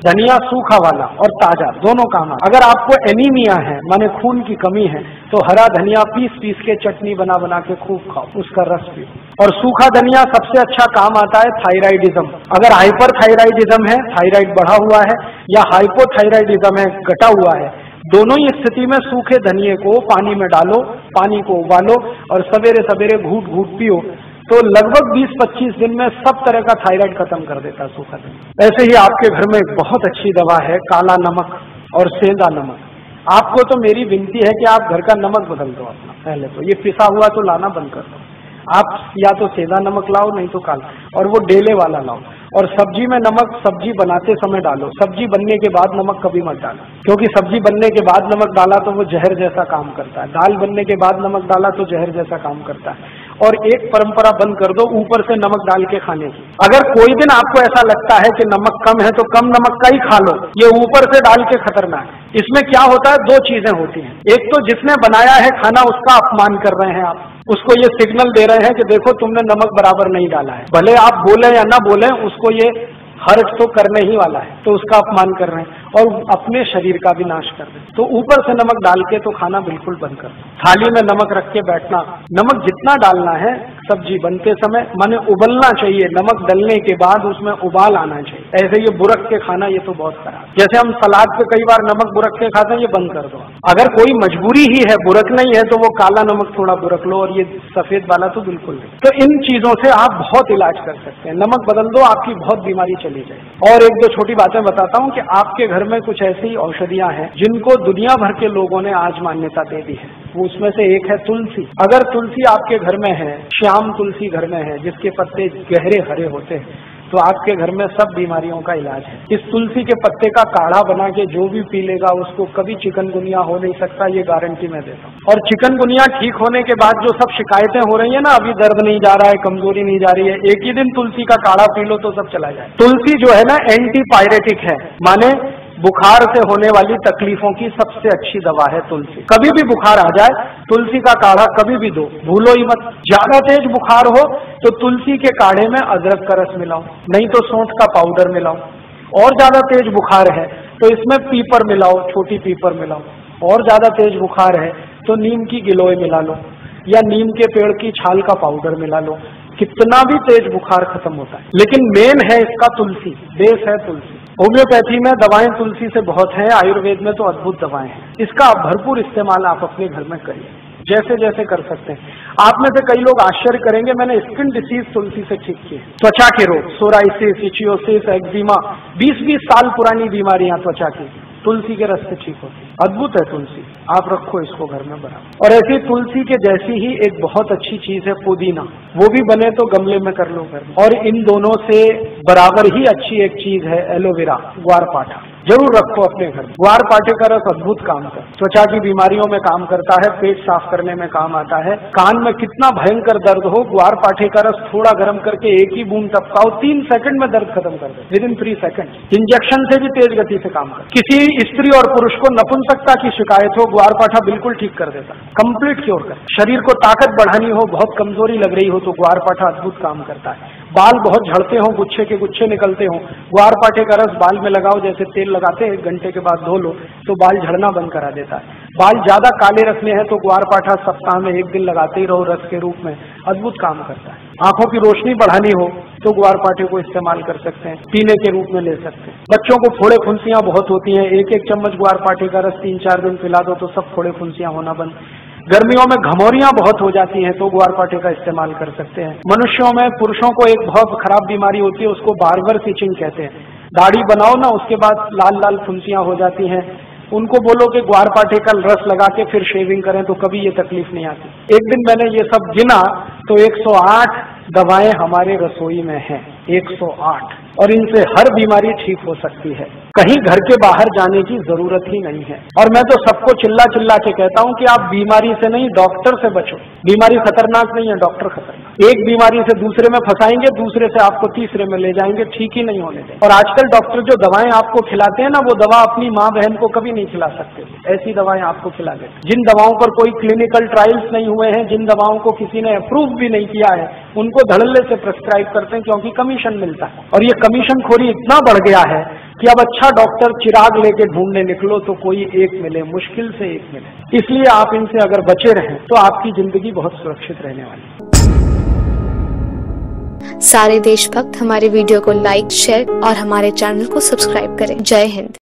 धनिया सूखा वाला और ताजा दोनों काम आता है। अगर आपको एनीमिया है, माने खून की कमी है, तो हरा धनिया पीस पीस के चटनी बना बना के खूब खाओ, उसका रस पियो। और सूखा धनिया सबसे अच्छा काम आता है थायराइडिज्म। अगर हाइपर थायराइडिज्म है, थायराइड बढ़ा हुआ है, या हाइपोथायराइडिज्म है, घटा हुआ है, दोनों ही स्थिति में सूखे धनिये को पानी में डालो, पानी को उबालो और सवेरे सवेरे घूट घूट पियो, तो लगभग 20-25 दिन में सब तरह का थायराइड खत्म कर देता है सूखा धनिया। ऐसे ही आपके घर में एक बहुत अच्छी दवा है काला नमक और सेंधा नमक। आपको तो मेरी विनती है कि आप घर का नमक बदल दो अपना। पहले तो ये पिसा हुआ तो लाना बंद कर दो, आप या तो सेंधा नमक लाओ, नहीं तो काला, और वो डेले वाला लाओ। और सब्जी में नमक सब्जी बनाते समय डालो, सब्जी बनने के बाद नमक कभी मत डालो, क्योंकि सब्जी बनने के बाद नमक डाला तो वो जहर जैसा काम करता है। दाल बनने के बाद नमक डाला तो जहर जैसा काम करता है। और एक परंपरा बंद कर दो ऊपर से नमक डाल के खाने की। अगर कोई दिन आपको ऐसा लगता है कि नमक कम है तो कम नमक का ही खा लो, ये ऊपर से डाल के खतरनाक है। इसमें क्या होता है, दो चीजें होती हैं। एक तो जिसने बनाया है खाना उसका अपमान कर रहे हैं आप, उसको ये सिग्नल दे रहे हैं कि देखो तुमने नमक बराबर नहीं डाला है। भले आप बोले या ना बोले, उसको ये हर्ट तो करने ही वाला है, तो उसका अपमान कर रहे हैं और अपने शरीर का भी नाश कर रहे हैं। तो ऊपर से नमक डाल के तो खाना बिल्कुल बंद कर दो। थाली में नमक रख के बैठना, नमक जितना डालना है सब्जी बनते समय, माने उबलना चाहिए, नमक डलने के बाद उसमें उबाल आना चाहिए। ऐसे ये बुरक के खाना ये तो बहुत खराब। जैसे हम सलाद पे कई बार नमक बुरक के खाते हैं, ये बंद कर दो। अगर कोई मजबूरी ही है, बुरक नहीं है, तो वो काला नमक थोड़ा बुरक लो, और ये सफेद वाला तो बिल्कुल नहीं। तो इन चीजों से आप बहुत इलाज कर सकते हैं। नमक बदल दो, आपकी बहुत बीमारी चली जाए। और एक दो छोटी बातें बताता हूँ कि आपके घर में कुछ ऐसी औषधियां हैं जिनको दुनिया भर के लोगों ने आज मान्यता दे दी है। वो उसमें से एक है तुलसी। अगर तुलसी आपके घर में है, श्याम तुलसी घर में है जिसके पत्ते गहरे हरे होते हैं, तो आपके घर में सब बीमारियों का इलाज है। इस तुलसी के पत्ते का काढ़ा बना के जो भी पी लेगा उसको कभी चिकनगुनिया हो नहीं सकता, ये गारंटी मैं देता हूँ। और चिकनगुनिया ठीक होने के बाद जो सब शिकायतें हो रही है ना, अभी दर्द नहीं जा रहा है, कमजोरी नहीं जा रही है, एक ही दिन तुलसी का काढ़ा पी लो तो सब चला जाए। तुलसी जो है ना एंटीपायरेटिक है, माने बुखार से होने वाली तकलीफों की सबसे अच्छी दवा है तुलसी। कभी भी बुखार आ जाए, तुलसी का काढ़ा कभी भी दो, भूलो ही मत। ज्यादा तेज बुखार हो तो तुलसी के काढ़े में अदरक का रस मिलाओ, नहीं तो सौंठ का पाउडर मिलाओ। और ज्यादा तेज बुखार है तो इसमें पीपर मिलाओ, छोटी पीपर मिलाओ। और ज्यादा तेज बुखार है तो नीम की गिलोय मिला लो, या नीम के पेड़ की छाल का पाउडर मिला लो। कितना भी तेज बुखार खत्म होता है। लेकिन मेन है इसका तुलसी, बेस है तुलसी। होम्योपैथी में दवाएं तुलसी से बहुत हैं, आयुर्वेद में तो अद्भुत दवाएं हैं। इसका भरपूर इस्तेमाल आप अपने घर में करिए, जैसे जैसे कर सकते हैं। आप में से कई लोग आश्चर्य करेंगे, मैंने स्किन डिसीज तुलसी से ठीक किए। त्वचा के रोग, सोराइसिस, इचियोसिस, एक्जिमा, 20-20 साल पुरानी बीमारियां त्वचा की, तुलसी के रस से ठीक होती। अद्भुत है तुलसी, आप रखो इसको घर में बना। और ऐसी तुलसी के जैसी ही एक बहुत अच्छी चीज है पुदीना, वो भी बने तो गमले में कर लो घर में। और इन दोनों से बराबर ही अच्छी एक चीज है एलोवेरा, ग्वारपाठा, जरूर रखो अपने घर में। ग्वारपाठे का रस अद्भुत काम करता है, त्वचा की बीमारियों में काम करता है, पेट साफ करने में काम आता है। कान में कितना भयंकर दर्द हो, ग्वारपाठे का रस थोड़ा गर्म करके एक ही बूंद टपकाओ, 3 सेकंड में दर्द खत्म कर दे, विदिन 3 सेकंड। इंजेक्शन से भी तेज गति से काम कर। किसी स्त्री और पुरुष को नपुंसकता की शिकायत हो, ग्वारपाठा बिल्कुल ठीक कर देता, कंप्लीट क्योर कर। शरीर को ताकत बढ़ानी हो, बहुत कमजोरी लग रही हो, तो ग्वारपाठा अद्भुत काम करता है। बाल बहुत झड़ते हो, गुच्छे के गुच्छे निकलते हो, ग्वारपाठे का रस बाल में लगाओ, जैसे तेल लगाते हैं, 1 घंटे के बाद धो लो तो बाल झड़ना बंद करा देता है। बाल ज्यादा काले रखने हैं तो ग्वारपाठा सप्ताह में 1 दिन लगाते ही रहो रस के रूप में, अद्भुत काम करता है। आंखों की रोशनी बढ़ानी हो तो ग्वारपाठे को इस्तेमाल कर सकते हैं, पीने के रूप में ले सकते हैं। बच्चों को फोड़े फुंसियां बहुत होती हैं, 1-1 चम्मच ग्वारपाठे का रस 3-4 दिन पिला दो तो सब फोड़े फुंसियां होना बंद। गर्मियों में घमौरियां बहुत हो जाती हैं तो ग्वारपाठे का इस्तेमाल कर सकते हैं। मनुष्यों में, पुरुषों को एक बहुत खराब बीमारी होती है, उसको बार्बर स्टिचिंग कहते हैं। दाढ़ी बनाओ ना, उसके बाद लाल लाल फुंसियां हो जाती हैं, उनको बोलो कि ग्वारपाठे का रस लगा के फिर शेविंग करें तो कभी ये तकलीफ नहीं आती। एक दिन मैंने ये सब गिना तो 108 दवाएं हमारे रसोई में हैं, 108, और इनसे हर बीमारी ठीक हो सकती है। कहीं घर के बाहर जाने की जरूरत ही नहीं है। और मैं तो सबको चिल्ला चिल्ला के कहता हूं कि आप बीमारी से नहीं, डॉक्टर से बचो। बीमारी खतरनाक नहीं है, डॉक्टर खतरनाक। एक बीमारी से दूसरे में फंसाएंगे, दूसरे से आपको तीसरे में ले जाएंगे, ठीक ही नहीं होने देंगे। और आजकल डॉक्टर जो दवाएं आपको खिलाते हैं ना, वो दवा अपनी माँ बहन को कभी नहीं खिला सकते, ऐसी दवाएं आपको खिला देते। जिन दवाओं पर कोई क्लिनिकल ट्रायल्स नहीं हुए हैं, जिन दवाओं को किसी ने अप्रूव भी नहीं किया है, उनको धड़ल्ले से प्रेस्क्राइब करते हैं, क्योंकि कमीशन मिलता है। और ये कमीशन खोरी इतना बढ़ गया है कि अब अच्छा डॉक्टर चिराग लेके ढूंढने निकलो तो कोई एक मिले, मुश्किल से एक मिले। इसलिए आप इनसे अगर बचे रहें तो आपकी जिंदगी बहुत सुरक्षित रहने वाली है। सारे देशभक्त हमारे वीडियो को लाइक, शेयर और हमारे चैनल को सब्सक्राइब करें। जय हिंद।